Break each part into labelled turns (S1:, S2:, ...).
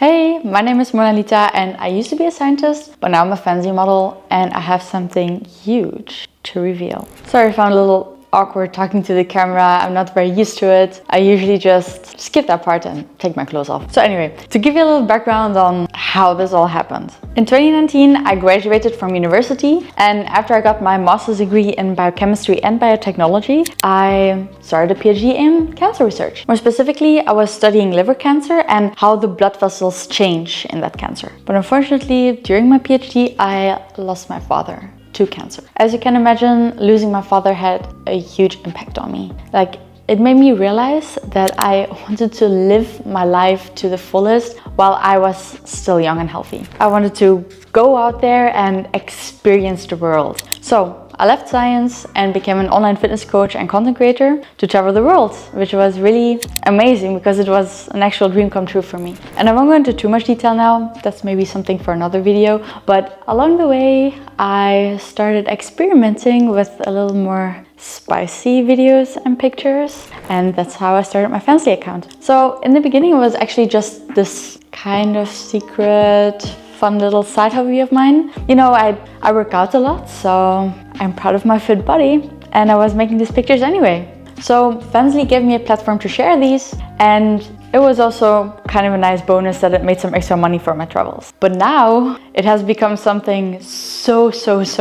S1: Hey, my name is Monalita and I used to be a scientist, but now I'm a fancy model and I have something huge to reveal. Sorry, I found a little awkward talking to the camera. I'm not very used to it. I usually just skip that part and take my clothes off. So anyway, to give you a little background on how this all happened. In 2019, I graduated from university, and after I got my master's degree in biochemistry and biotechnology, I started a PhD in cancer research. More specifically, I was studying liver cancer and how the blood vessels change in that cancer. But unfortunately, during my PhD, I lost my father to cancer. As you can imagine, losing my father had a huge impact on me. It made me realize that I wanted to live my life to the fullest while I was still young and healthy. I wanted to go out there and experience the world. So I left science and became an online fitness coach and content creator to travel the world, which was really amazing because it was an actual dream come true for me. And I won't go into too much detail now, that's maybe something for another video, but along the way I started experimenting with a little more spicy videos and pictures, and that's how I started my Fansly account. So in the beginning it was actually just this kind of secret fun little side hobby of mine. You know, I work out a lot, so I'm proud of my fit body, and I was making these pictures anyway. So Fansly gave me a platform to share these, and it was also kind of a nice bonus that it made some extra money for my travels. But now it has become something so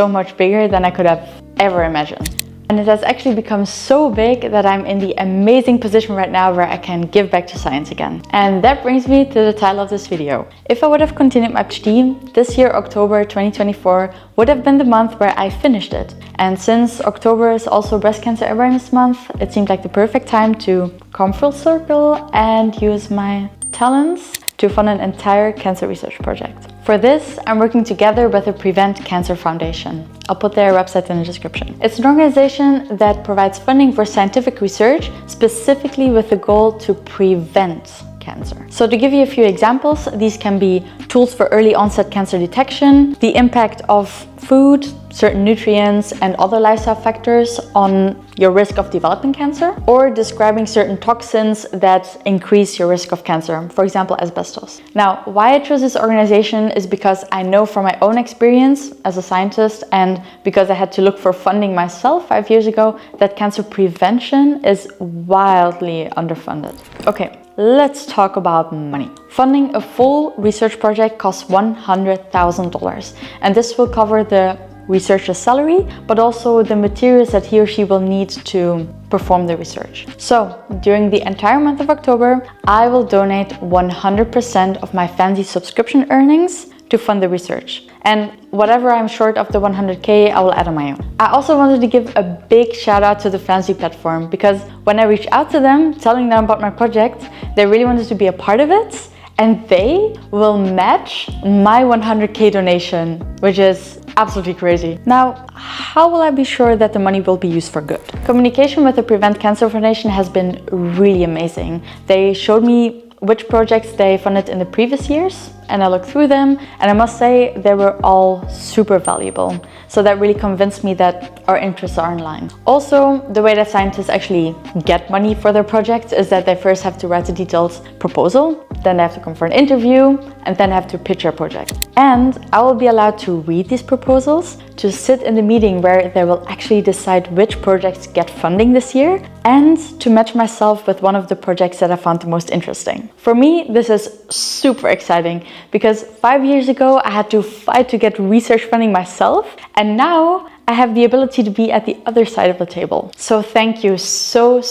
S1: much bigger than I could have ever imagined. And it has actually become so big that I'm in the amazing position right now where I can give back to science again. And that brings me to the title of this video. If I would have continued my PhD, this year, October 2024, would have been the month where I finished it. And since October is also Breast Cancer Awareness Month, it seemed like the perfect time to come full circle and use my talents to fund an entire cancer research project. For this, I'm working together with the Prevent Cancer Foundation. I'll put their website in the description. It's an organization that provides funding for scientific research, specifically with the goal to prevent cancer. So to give you a few examples, these can be tools for early onset cancer detection, the impact of food, certain nutrients and other lifestyle factors on your risk of developing cancer, or describing certain toxins that increase your risk of cancer, for example, asbestos. Now, why I chose this organization is because I know from my own experience as a scientist, and because I had to look for funding myself 5 years ago, that cancer prevention is wildly underfunded. Okay, let's talk about money. Funding a full research project costs $100,000, and this will cover the researcher's salary, but also the materials that he or she will need to perform the research. So during the entire month of October, I will donate 100% of my Fansly subscription earnings to fund the research. And whatever I'm short of the 100K, I will add on my own. I also wanted to give a big shout out to the Fansly platform, because when I reached out to them, telling them about my project, they really wanted to be a part of it, and they will match my 100K donation, which is absolutely crazy. Now, how will I be sure that the money will be used for good? Communication with the Prevent Cancer Foundation has been really amazing. They showed me which projects they funded in the previous years, and I looked through them, and I must say they were all super valuable. So that really convinced me that our interests are in line. Also, the way that scientists actually get money for their projects is that they first have to write a detailed proposal, then they have to come for an interview, and then have to pitch their project. And I will be allowed to read these proposals, to sit in the meeting where they will actually decide which projects get funding this year, and to match myself with one of the projects that I found the most interesting. For me, this is super exciting, because 5 years ago I had to fight to get research funding myself, and now I have the ability to be at the other side of the table. So thank you so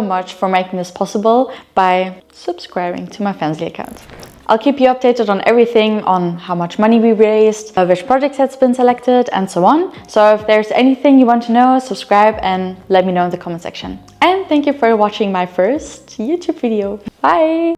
S1: much for making this possible by subscribing to my Fansly account. I'll keep you updated on everything, on how much money we raised, which projects has been selected, and so on. So if there's anything you want to know, subscribe and let me know in the comment section. And thank you for watching my first YouTube video. Bye!